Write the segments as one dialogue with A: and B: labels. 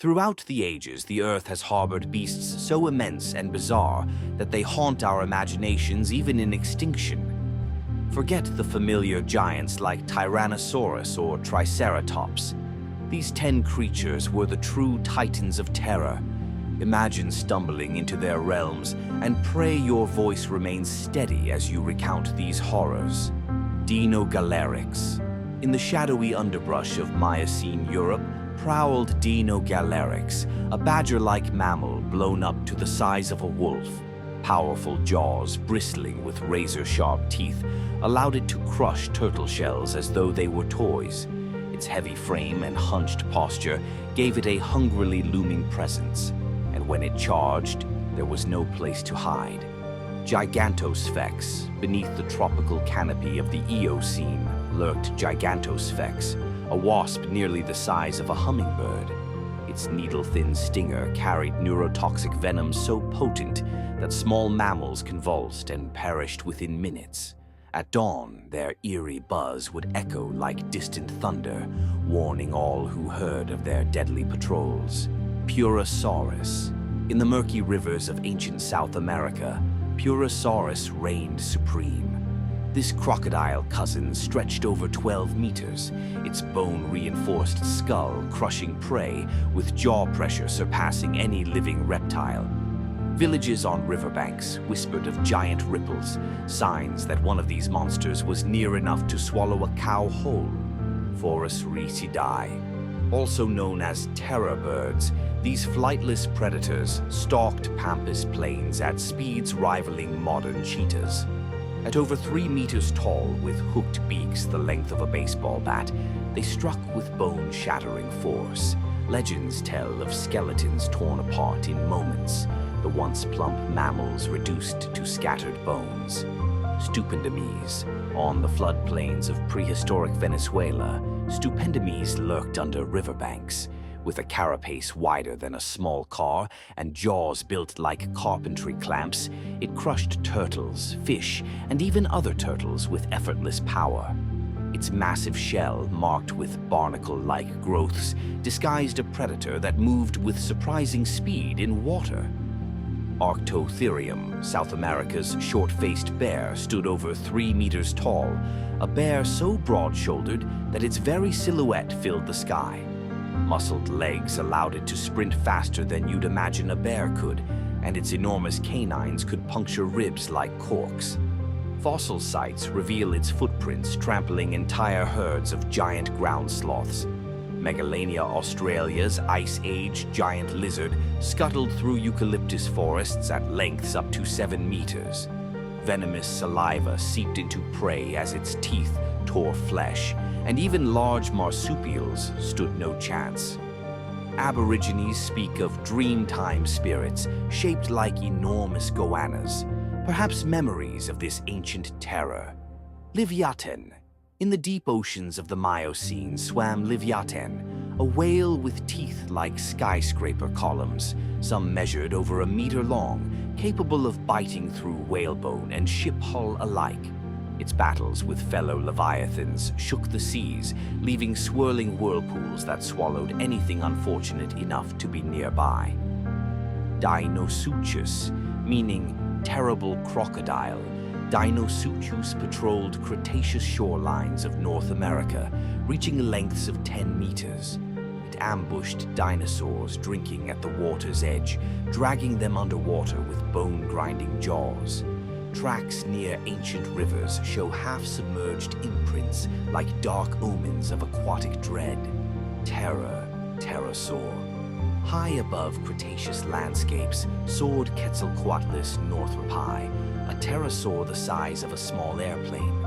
A: Throughout the ages, the Earth has harbored beasts so immense and bizarre that they haunt our imaginations even in extinction. Forget the familiar giants like Tyrannosaurus or Triceratops. These 10 creatures were the true titans of terror. Imagine stumbling into their realms and pray your voice remains steady as you recount these horrors. Deinogalerix. In the shadowy underbrush of Miocene Europe, prowled Deinogalerix, a badger-like mammal blown up to the size of a wolf. Powerful jaws, bristling with razor-sharp teeth, allowed it to crush turtle shells as though they were toys. Its heavy frame and hunched posture gave it a hungrily looming presence, and when it charged, there was no place to hide. Gigantosphex, beneath the tropical canopy of the Eocene, lurked Gigantosphex, a wasp nearly the size of a hummingbird. Its needle-thin stinger carried neurotoxic venom so potent that small mammals convulsed and perished within minutes. At dawn, their eerie buzz would echo like distant thunder, warning all who heard of their deadly patrols. Purussaurus. In the murky rivers of ancient South America, Purussaurus reigned supreme. This crocodile cousin stretched over 12 meters, its bone-reinforced skull crushing prey with jaw pressure surpassing any living reptile. Villages on riverbanks whispered of giant ripples, signs that one of these monsters was near enough to swallow a cow whole. Phorusrhacidae. Also known as terror birds, these flightless predators stalked pampas plains at speeds rivaling modern cheetahs. At over 3 meters tall, with hooked beaks the length of a baseball bat, they struck with bone-shattering force. Legends tell of skeletons torn apart in moments, the once plump mammals reduced to scattered bones. Stupendemys. On the floodplains of prehistoric Venezuela, Stupendemys lurked under riverbanks. With a carapace wider than a small car and jaws built like carpentry clamps, it crushed turtles, fish, and even other turtles with effortless power. Its massive shell, marked with barnacle-like growths, disguised a predator that moved with surprising speed in water. Arctotherium, South America's short-faced bear, stood over 3 meters tall, a bear so broad-shouldered that its very silhouette filled the sky. Muscled legs allowed it to sprint faster than you'd imagine a bear could, and its enormous canines could puncture ribs like corks. Fossil sites reveal its footprints trampling entire herds of giant ground sloths. Megalania Australia's Ice Age giant lizard scuttled through eucalyptus forests at lengths up to 7 meters. Venomous saliva seeped into prey as its teeth tore flesh, and even large marsupials stood no chance. Aborigines speak of dreamtime spirits shaped like enormous goannas, perhaps memories of this ancient terror. Livyatan. In the deep oceans of the Miocene swam Livyatan, a whale with teeth like skyscraper columns, some measured over 1 meter long, capable of biting through whalebone and ship hull alike. Its battles with fellow leviathans shook the seas, leaving swirling whirlpools that swallowed anything unfortunate enough to be nearby. Deinosuchus, meaning terrible crocodile, Deinosuchus patrolled Cretaceous shorelines of North America, reaching lengths of 10 meters. It ambushed dinosaurs drinking at the water's edge, dragging them underwater with bone-grinding jaws. Tracks near ancient rivers show half-submerged imprints like dark omens of aquatic dread. Pterosaur. High above Cretaceous landscapes soared Quetzalcoatlus Northropi, a pterosaur the size of a small airplane.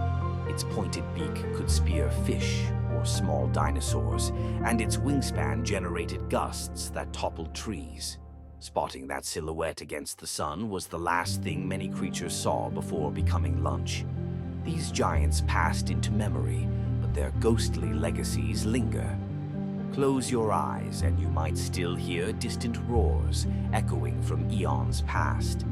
A: Its pointed beak could spear fish or small dinosaurs, and its wingspan generated gusts that toppled trees. Spotting that silhouette against the sun was the last thing many creatures saw before becoming lunch. These giants passed into memory, but their ghostly legacies linger. Close your eyes and you might still hear distant roars echoing from eons past.